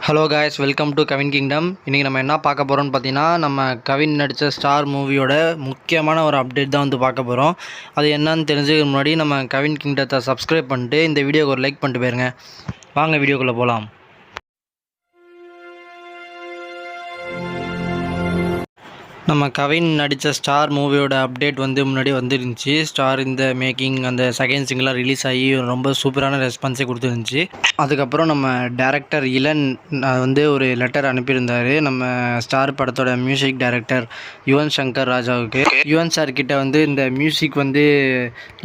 Hello guys, welcome to Kavin kingdom. இன்றைக்கி நம்ம என்ன பார்க்க போகிறோம்னு பார்த்தீங்கன்னா, நம்ம கவின் நடித்த ஸ்டார் மூவியோட முக்கியமான ஒரு அப்டேட் தான் வந்து பார்க்க போகிறோம். அது என்னன்னு தெரிஞ்சுக்க முன்னாடி நம்ம கவின் கிங்டத்தை சப்ஸ்கிரைப் பண்ணிட்டு இந்த வீடியோக்கு ஒரு லைக் பண்ணிட்டு போயிருங்க. வாங்க வீடியோக்குள்ளே போகலாம். நம்ம கவின் நடித்த ஸ்டார் மூவியோட அப்டேட் வந்து முன்னாடி வந்துருந்துச்சு. ஸ்டார் இந்த மேக்கிங் அந்த செகண்ட் சிங்கிளாக ரிலீஸ் ஆகி ரொம்ப சூப்பரான ரெஸ்பான்ஸே கொடுத்துருந்துச்சு. அதுக்கப்புறம் நம்ம டைரக்டர் இளன் வந்து ஒரு லெட்டர் அனுப்பியிருந்தார் நம்ம ஸ்டார் படத்தோட மியூசிக் டைரக்டர் யுவன் சங்கர் ராஜாவுக்கு. யுவன் சார் கிட்ட வந்து இந்த மியூசிக் வந்து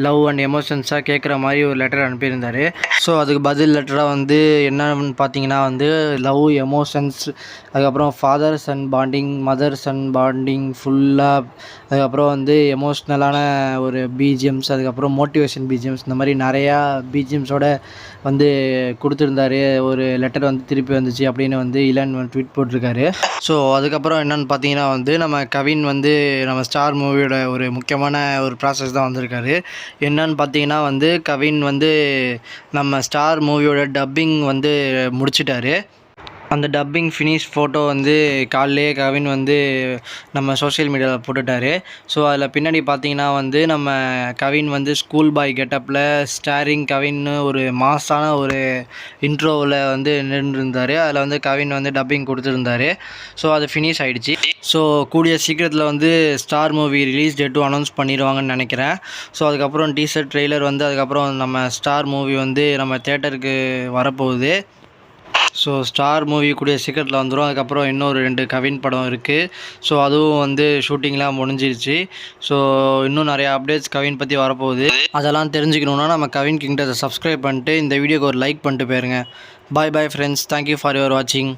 லவ் அண்ட் எமோஷன்ஸாக கேட்குற மாதிரி ஒரு லெட்டர் அனுப்பியிருந்தார். ஸோ அதுக்கு பதில் லெட்டராக வந்து என்னன்னு பார்த்தீங்கன்னா வந்து லவ், எமோஷன்ஸ், அதுக்கப்புறம் father son bonding, mother son bonding ஃபுல்லாக, அதுக்கப்புறம் வந்து எமோஷ்னலான ஒரு பிஜிஎம்ஸ், அதுக்கப்புறம் மோட்டிவேஷன் பிஜிஎம்ஸ், இந்த மாதிரி நிறையா பிஜிஎம்ஸோட வந்து கொடுத்துருந்தாரு. ஒரு லெட்டர் வந்து திருப்பி வந்துச்சு அப்படின்னு வந்து இளன் ட்வீட் போட்டிருக்காரு. ஸோ அதுக்கப்புறம் என்னென்னு பார்த்தீங்கன்னா வந்து நம்ம கவின் வந்து நம்ம ஸ்டார் மூவியோட ஒரு முக்கியமான ஒரு ப்ராசஸ் தான் வந்திருக்காரு. என்னன்னு பார்த்தீங்கன்னா வந்து கவின் வந்து நம்ம ஸ்டார் மூவியோட டப்பிங் வந்து முடிச்சிட்டாரு. அந்த டப்பிங் ஃபினிஷ் ஃபோட்டோ வந்து காலையிலே கவின் வந்து நம்ம சோஷியல் மீடியாவில் போட்டுட்டார். ஸோ அதில் பின்னாடி பார்த்தீங்கன்னா வந்து நம்ம கவின் வந்து ஸ்கூல் பாய் கெட்டப்பில் ஸ்டாரிங் கவின்னு ஒரு மாஸான ஒரு இன்ட்ரோவில் வந்து நின்றுருந்தார். அதில் வந்து கவின் வந்து டப்பிங் கொடுத்துருந்தாரு. ஸோ அது ஃபினிஷ் ஆகிடுச்சு. ஸோ கூடிய சீக்கிரத்தில் வந்து ஸ்டார் மூவி ரிலீஸ் டேட்டும் அனௌன்ஸ் பண்ணிடுவாங்கன்னு நினைக்கிறேன். ஸோ அதுக்கப்புறம் டீசர் ட்ரெய்லர் வந்து அதுக்கப்புறம் நம்ம ஸ்டார் மூவி வந்து நம்ம தேட்டருக்கு வரப்போகுது. ஸோ ஸ்டார் மூவி கூடிய சீக்கிரத்தில் வந்துடும். அதுக்கப்புறம் இன்னொரு 2 கவின் படம் இருக்குது. ஸோ அதுவும் வந்து ஷூட்டிங்லாம் முடிஞ்சிருச்சு. ஸோ இன்னும் நிறையா அப்டேட்ஸ் கவின் பற்றி வரப்போகுது. அதெல்லாம் தெரிஞ்சுக்கணுன்னா நம்ம கவின் கிங்டத்தை சப்ஸ்கிரைப் பண்ணிட்டு இந்த வீடியோக்கு ஒரு லைக் பண்ணிட்டு போயிருங்க. Bye bye friends, thank you for your வாட்சிங்.